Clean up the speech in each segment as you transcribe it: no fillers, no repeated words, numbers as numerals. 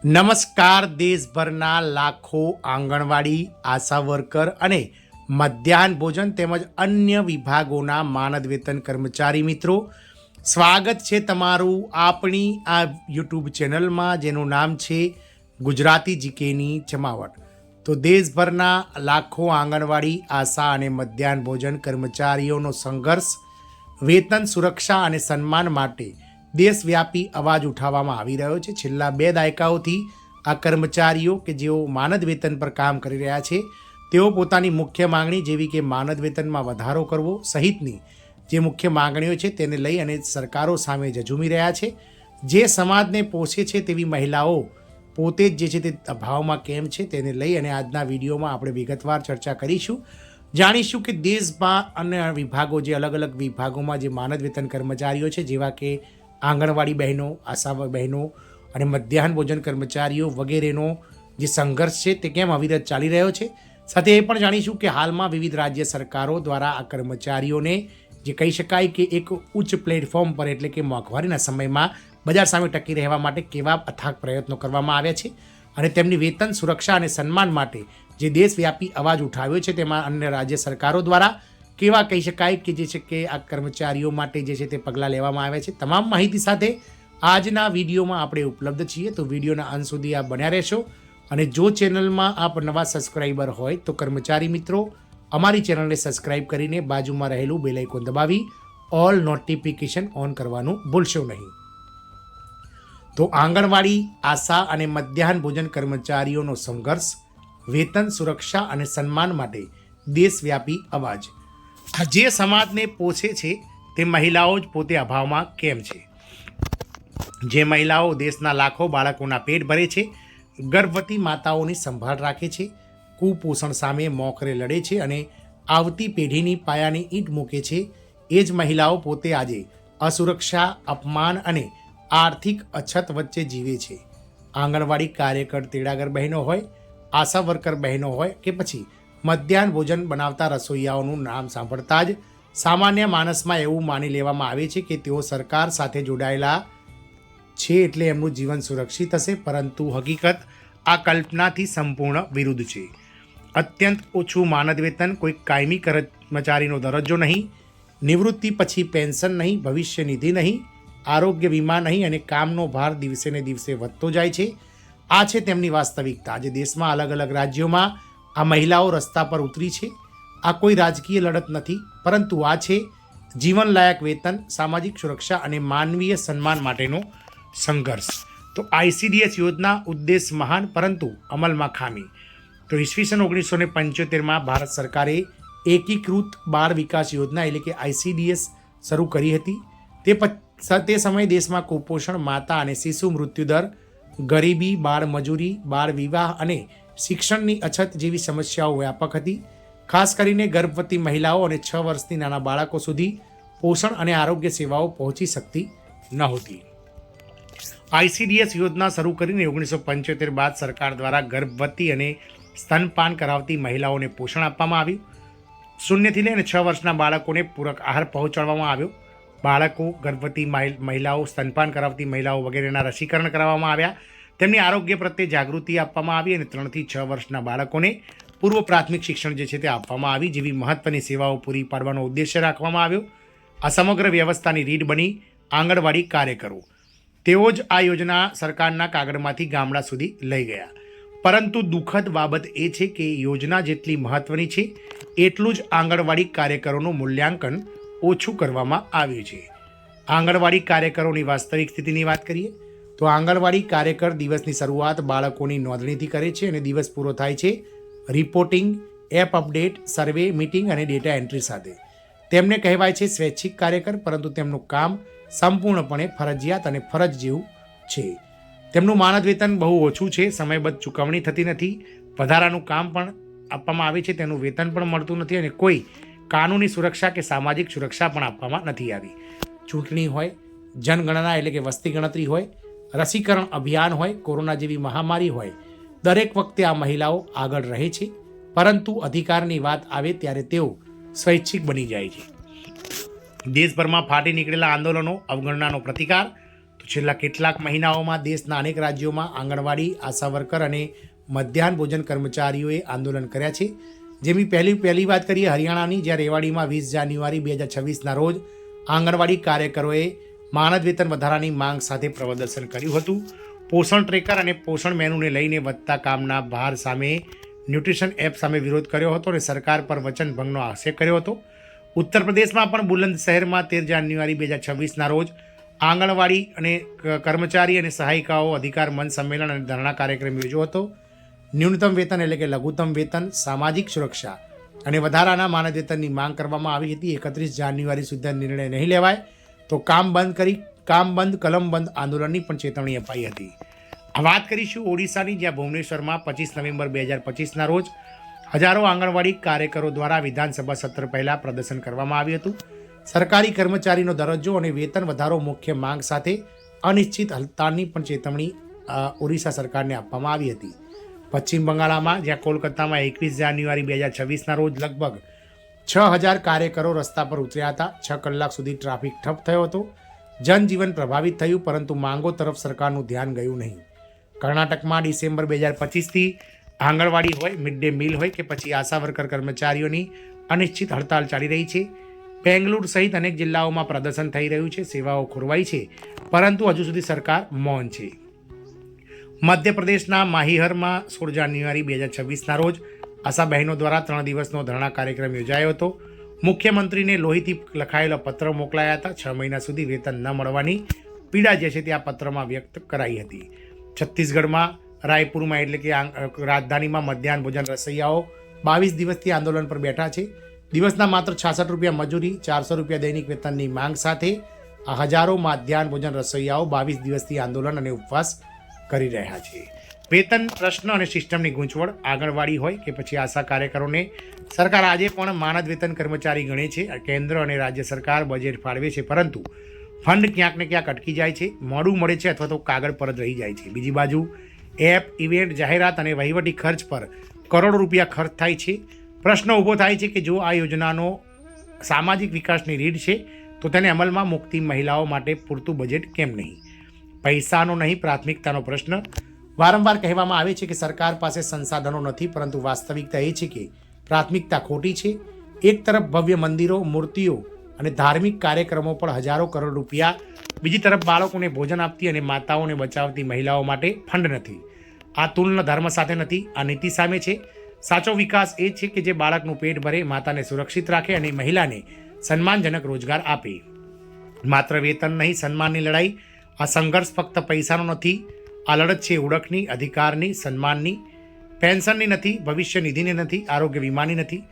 નમસ્કાર. દેશભરના લાખો આંગણવાડી આશા વર્કર અને મધ્યાહન ભોજન તેમજ અન્ય વિભાગોના માનદ વેતન કર્મચારી મિત્રો, સ્વાગત છે તમારું આપણી આ યુટ્યુબ ચેનલમાં જેનું નામ છે ગુજરાતી જીકેની જમાવટ. તો દેશભરના લાખો આંગણવાડી આશા અને મધ્યાહન ભોજન કર્મચારીઓનો સંઘર્ષ, વેતન સુરક્ષા અને સન્માન માટે દેશવ્યાપી અવાજ ઉઠાવવામાં આવી રહ્યો છે. છેલ્લા 2 દાયકાઓથી આ કર્મચારીઓ કે જેઓ માનદ વેતન પર કામ કરી રહ્યા છે, તેઓ પોતાની મુખ્ય માંગણી જેવી કે માનદ વેતનમાં વધારો કરવો સહિતની જે મુખ્ય માંગણીઓ છે તેને લઈ અને સરકારો સામે ઝઝૂમી રહ્યા છે. જે સમાજને પોષે છે તેવી મહિલાઓ પોતે જ જે છે તે અભાવમાં કેમ છે તેને લઈ અને આજના વિડીયોમાં આપણે વિગતવાર ચર્ચા કરીશું. જાણીશું કે દેશમાં અન્ય વિભાગો, જે અલગ અલગ વિભાગોમાં જે માનદ વેતન કર્મચારીઓ છે જેવા કે આંગણવાડી બહેનો, આશા બહેનો અને મધ્યાહન ભોજન કર્મચારીઓ વગેરેનો જે સંઘર્ષ છે તે કેમ અવિરત ચાલી રહ્યો છે. સાથે એ પણ જાણીશું કે હાલમાં વિવિધ રાજ્ય સરકારો દ્વારા આ કર્મચારીઓને જે કહી શકાય કે એક ઉચ્ચ પ્લેટફોર્મ પર એટલે કે મોંઘવારીના સમયમાં બજાર સામે ટકી રહેવા માટે કેવા અથાગ પ્રયત્નો કરવામાં આવ્યા છે અને તેમની વેતન સુરક્ષા અને સન્માન માટે જે દેશવ્યાપી અવાજ ઉઠાવ્યો છે તેમાં અન્ય રાજ્ય સરકારો દ્વારા કેવા કહી શકાય કે જે છે કે આ કર્મચારીઓ માટે જે છે તે પગલાં લેવામાં આવ્યા છે. તમામ માહિતી સાથે આજના વિડીયોમાં આપણે ઉપલબ્ધ છીએ. તો વિડીયોના અંત સુધી આપ બન્યા રહેશો અને જો ચેનલમાં આપ નવા સબસ્ક્રાઈબર હોય તો કર્મચારી મિત્રો અમારી ચેનલને સબસ્ક્રાઈબ કરીને બાજુમાં રહેલું બેલ આઇકોન દબાવી ઓલ નોટિફિકેશન ઓન કરવાનું ભૂલશો નહીં. તો આંગણવાડી આશા અને મધ્યાહન ભોજન કર્મચારીઓનો સંઘર્ષ, વેતન સુરક્ષા અને સન્માન માટે દેશવ્યાપી અવાજ. જે સમાજને પોષે છે તે મહિલાઓ જ પોતે અભાવમાં કેમ છે. જે મહિલાઓ દેશના લાખો બાળકોના પેટ ભરે છે, ગર્ભવતી માતાઓની સંભાળ રાખે છે, કુપોષણ સામે મોખરે લડે છે અને આવતી પેઢીની પાયાની ઈંટ મૂકે છે, એ જ મહિલાઓ પોતે આજે અસુરક્ષા, અપમાન અને આર્થિક અછત વચ્ચે જીવે છે. આંગણવાડી કાર્યકર તેડાગર બહેનો હોય, આશા વર્કર બહેનો હોય કે પછી મધ્યાહન ભોજન બનાવતા રસોઈયાઓનું નામ સાંભળતા જ સામાન્ય માણસમાં એવું માની લેવામાં આવે છે કે તેઓ સરકાર સાથે જોડાયેલા છે એટલે એમનું જીવન સુરક્ષિત હશે, પરંતુ હકીકત આ કલ્પનાથી સંપૂર્ણ વિરુદ્ધ છે. અત્યંત ઓછું માનદ વેતન, કોઈ કાયમી કર્મચારીનો દરજ્જો નહીં, નિવૃત્તિ પછી પેન્શન નહીં, ભવિષ્ય નિધિ નહીં, આરોગ્ય વીમા નહીં અને કામનો ભાર દિવસે ને દિવસે વધતો જાય છે. આ છે તેમની વાસ્તવિકતા. આજે દેશમાં અલગ અલગ રાજ્યોમાં આ મહિલાઓ રસ્તા પર ઉતરી છે. આ કોઈ રાજકીય લડત નથી, પરંતુ આ છે જીવનલાયક વેતન, સામાજિક સુરક્ષા અને માનવીય સન્માન માટેનો સંઘર્ષ. તો ICDS યોજના ઉદ્દેશ મહાન પરંતુ અમલમાં ખામી. તો ઈસવીસન 1975માં ભારત સરકારે એકીકૃત બાળ વિકાસ યોજના એટલે કે ICDS શરૂ કરી હતી. તે સમયે દેશમાં કુપોષણ, માતા અને શિશુ મૃત્યુદર, ગરીબી, બાળ મજૂરી, બાળ વિવાહ અને શિક્ષણની અછત જેવી સમસ્યાઓ વ્યાપક હતી. ખાસ કરીને ગર્ભવતી મહિલાઓ અને 6 વર્ષથી નાના બાળકો સુધી પોષણ અને આરોગ્ય સેવાઓ પહોંચી શકતી નહોતી. ICDS યોજના શરૂ કરીને 1975 બાદ સરકાર દ્વારા ગર્ભવતી અને સ્તનપાન કરાવતી મહિલાઓને પોષણ આપવામાં આવ્યું. 0 થી લઈને 6 વર્ષના બાળકોને પૂરક આહાર પહોંચાડવામાં આવ્યો. બાળકો, ગર્ભવતી મહિલાઓ, સ્તનપાન કરાવતી મહિલાઓ વગેરેના રસીકરણ કરાવવામાં આવ્યા. તેમની આરોગ્ય પ્રત્યે જાગૃતિ આપવામાં આવી અને 3 થી 6 વર્ષના બાળકોને પૂર્વ પ્રાથમિક શિક્ષણ જે છે તે આપવામાં આવી જેવી મહત્વની સેવાઓ પૂરી પાડવાનો ઉદ્દેશ્ય રાખવામાં આવ્યો. આ સમગ્ર વ્યવસ્થાની રીઢ બની આંગણવાડી કાર્યકરો. તેઓ જ આ યોજના સરકારના કાગળમાંથી ગામડા સુધી લઈ ગયા. પરંતુ દુઃખદ બાબત એ છે કે યોજના જેટલી મહત્વની છે એટલું જ આંગણવાડી કાર્યકરોનું મૂલ્યાંકન ઓછું કરવામાં આવ્યું છે. આંગણવાડી કાર્યકરોની વાસ્તવિક સ્થિતિની વાત કરીએ તો આંગણવાડી કાર્યકર દિવસની શરૂઆત બાળકોની નોંધણીથી કરે છે અને દિવસ પૂરો થાય છે રિપોર્ટિંગ, એપ અપડેટ, સર્વે, મીટિંગ અને ડેટા એન્ટ્રી સાથે. તેમને કહેવાય છે સ્વૈચ્છિક કાર્યકર, પરંતુ તેમનું કામ સંપૂર્ણપણે ફરજિયાત અને ફરજ જેવું છે. તેમનું માનદ વેતન બહુ ઓછું છે, સમયબદ્ધ ચૂકવણી થતી નથી, વધારાનું કામ પણ આપવામાં આવે છે, તેનું વેતન પણ મળતું નથી અને કોઈ કાનૂની સુરક્ષા કે સામાજિક સુરક્ષા પણ આપવામાં નથી આવી. ચૂંટણી હોય, જનગણના એટલે કે વસ્તી ગણતરી હોય, રસીકરણ અભિયાન હોય, કોરોના જેવી મહામારી હોય, દરેક વખતે આ મહિલાઓ આગળ રહે છે, પરંતુ અધિકારની વાત આવે ત્યારે તેઓ સ્વૈચ્છિક બની જાય છે. દેશભરમાં ફાટી નીકળેલા આંદોલનો, અવગણનાનો પ્રતિકાર. તો છેલ્લા કેટલાક મહિનાઓમાં દેશના અનેક રાજ્યોમાં આંગણવાડી આશા વર્કર અને મધ્યાહન ભોજન કર્મચારીઓએ આંદોલન કર્યા છે. જેની પહેલી વાત કરીએ હરિયાણાની, જ્યાં રેવાડીમાં 20 જાન્યુઆરી 2026ના રોજ આંગણવાડી કાર્યકરોએ માનદ વેતન વધારાની માંગ સાથે પ્રદર્શન કર્યું હતું. પોષણ ટ્રેકર અને પોષણ મેનુને લઈને વધતા કામના ભાર સામે ન્યુટ્રિશન એપ સામે વિરોધ કર્યો હતો અને સરકાર પર વચનભંગનો આક્ષેપ કર્યો હતો. ઉત્તર પ્રદેશમાં પણ બુલંદ શહેરમાં 13 જાન્યુઆરી 2026ના રોજ આંગણવાડી અને કર્મચારી અને સહાયિકાઓ અધિકાર મંચ સંમેલન અને ધરણા કાર્યક્રમ યોજ્યો હતો. ન્યૂનતમ વેતન એટલે કે લઘુત્તમ વેતન, સામાજિક સુરક્ષા અને વધારાના માનદ વેતનની માંગ કરવામાં આવી હતી. 31 જાન્યુઆરી સુધી નિર્ણય નહીં લેવાય તો કામ બંધ કલમ બંધ આંદોલનની પણ ચેતવણી અપાઈ હતી. વાત કરીશું ઓડિશાની, જ્યાં ભુવનેશ્વરમાં 25 નવેમ્બર 2025ના રોજ હજારો આંગણવાડી કાર્યકરો દ્વારા વિધાનસભા સત્ર પહેલાં પ્રદર્શન કરવામાં આવ્યું હતું. સરકારી કર્મચારીનો દરજ્જો અને વેતન વધારો મુખ્ય માંગ સાથે અનિશ્ચિત હડતાળની પણ ચેતવણી ઓડિશા સરકારને આપવામાં આવી હતી. પશ્ચિમ બંગાળમાં, જ્યાં કોલકાતામાં 21 જાન્યુઆરી 2026ના રોજ લગભગ 6000 કાર્યકરો રસ્તા પર ઉતર્યા હતા. 6 કલાક સુધી ટ્રાફિક ઠપ થયો હતો. જનજીવન પ્રભાવિત થયું, પરંતુ માંગો તરફ સરકારનું ધ્યાન ગયું નહીં. કર્ણાટકમાં ડિસેમ્બર 2025થી આંગણવાડી હોય, મિડ ડે મિલ હોય કે પછી આશા વર્કર કર્મચારીઓની અનિશ્ચિત હડતાળ ચાલી રહી છે. બેંગલુરુ સહિત અનેક જિલ્લાઓમાં પ્રદર્શન થઈ રહ્યું છે. સેવાઓ ખોરવાઈ છે, પરંતુ હજુ સુધી સરકાર મૌન છે. મધ્યપ્રદેશના માહીહરમાં 16 જાન્યુઆરી 2026ના રોજ આશા બહેનો દ્વારા 3 દિવસનો ધરણા કાર્યક્રમ યોજાયો હતો. મુખ્યમંત્રીને લોહીથી લખાયેલો પત્ર મોકલાયા હતા. 6 મહિના સુધી વેતન ન મળવાની પીડા જે છે તે આ પત્રમાં વ્યક્ત કરાઈ હતી. છત્તીસગઢમાં રાયપુરમાં એટલે કે રાજધાનીમાં મધ્યાહન ભોજન રસૈયાઓ 22 દિવસથી આંદોલન પર બેઠા છે. દિવસના માત્ર 66 રૂપિયા મજૂરી, 400 રૂપિયા દૈનિક વેતનની માંગ સાથે આ હજારો મધ્યાહન ભોજન રસૈયાઓ 22 દિવસથી આંદોલન અને ઉપવાસ કરી રહ્યા છે. વેતન પ્રશ્ન અને સિસ્ટમની ગૂંચવણ, આંગણવાડી હોય કે પછી આશા કાર્યકરોને સરકાર આજે પણ માનદ વેતન કર્મચારી ગણે છે. કેન્દ્ર અને રાજ્ય સરકાર બજેટ ફાળવે છે, પરંતુ ફંડ ક્યાંક ને ક્યાંક અટકી જાય છે, મોડું મળે છે અથવા તો કાગળ પર જ રહી જાય છે. બીજી બાજુ એપ, ઇવેન્ટ, જાહેરાત અને વહીવટી ખર્ચ પર કરોડો રૂપિયા ખર્ચ થાય છે. પ્રશ્ન ઊભો થાય છે કે જો આ યોજનાનો સામાજિક વિકાસની રીત છે તો તેને અમલમાં મૂકતી મહિલાઓ માટે પૂરતું બજેટ કેમ નહીં? પૈસાનો નહીં, પ્રાથમિકતાનો પ્રશ્ન. વારંવાર કહેવામાં આવે છે કે સરકાર પાસે સંસાધનો નથી, પરંતુ વાસ્તવિકતા એ છે કે પ્રાથમિકતા ખોટી છે. એક તરફ ભવ્ય મંદિરો, મૂર્તિઓ અને ધાર્મિક કાર્યક્રમો પર હજારો કરોડ રૂપિયા, બીજી તરફ બાળકોને ભોજન આપતી અને માતાઓને બચાવતી મહિલાઓ માટે ફંડ નથી. આ તુલના ધર્મ સાથે નથી, આ નીતિ સામે છે. સાચો વિકાસ એ છે કે જે બાળકનું પેટ ભરે, માતાને સુરક્ષિત રાખે અને મહિલાને સન્માનજનક રોજગાર આપે. માત્ર વેતન નહીં, સન્માનની લડાઈ. આ સંઘર્ષ ફક્ત પૈસાનો નથી, આ લડત છે ઓળખની, અધિકારની, સન્માનની. પેન્શનની નથી, ભવિષ્ય નિધિની નથી, આરોગ્ય વીમાની નથી.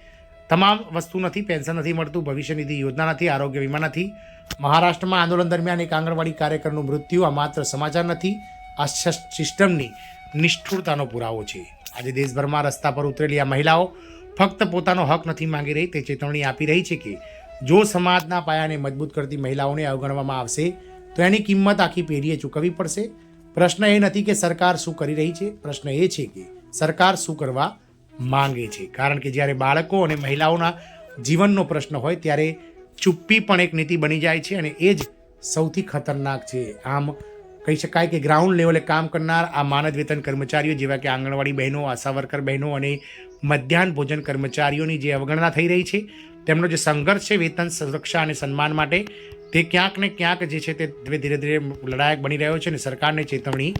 તમામ વસ્તુ નથી, પેન્શન નથી મળતું, ભવિષ્ય નિધિ યોજના નથી, આરોગ્ય વીમા નથી. મહારાષ્ટ્રમાં આંદોલન દરમિયાન એક આંગણવાડી કાર્યકરનું મૃત્યુ આ માત્ર સમાચાર નથી, આ સિસ્ટમની નિષ્ઠુરતાનો પુરાવો છે. આજે દેશભરમાં રસ્તા પર ઉતરેલી આ મહિલાઓ ફક્ત પોતાનો હક નથી માંગી રહી, તે ચેતવણી આપી રહી છે કે જો સમાજના પાયાને મજબૂત કરતી મહિલાઓને અવગણવામાં આવશે તો એની કિંમત આખી પેઢીએ ચૂકવવી પડશે. પ્રશ્ન એ નથી કે સરકાર શું કરી રહી છે, પ્રશ્ન એ છે કે સરકાર શું કરવા માંગે છે. કારણ કે જ્યારે બાળકો અને મહિલાઓના જીવનનો પ્રશ્ન હોય ત્યારે ચૂપ્પી પણ એક નીતિ બની જાય છે અને એ જ સૌથી ખતરનાક છે. આમ કહી શકાય કે ગ્રાઉન્ડ લેવલે કામ કરનાર આ માનદ વેતન કર્મચારીઓ જેવા કે આંગણવાડી બહેનો, આશા વર્કર બહેનો અને મધ્યાહન ભોજન કર્મચારીઓની જે અવગણના થઈ રહી છે, તેમનો જે સંઘર્ષ છે વેતન, સુરક્ષા અને સન્માન માટે, તે ક્યાંક ને ક્યાંક જે છે તે ધીરે ધીરે લડાયક બની રહ્યો છે અને સરકારને ચેતવણી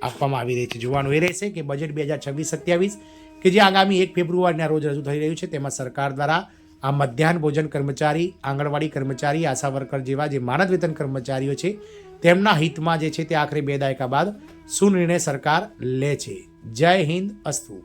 આપવામાં આવી રહી છે. જોવાનું એ રહેશે કે બજેટ 2026-27 કે જે આગામી 1 ફેબ્રુઆરીના રોજ રજૂ થઈ રહ્યું છે, તેમાં સરકાર દ્વારા આ મધ્યાહન ભોજન કર્મચારી, આંગણવાડી કર્મચારી, આશા વર્કર જેવા જે માનદ વેતન કર્મચારીઓ છે તેમના હિતમાં જે છે તે આખરે 2 દાયકા બાદ શું નિર્ણય સરકાર લે છે. જય હિન્દ, અસ્તુ.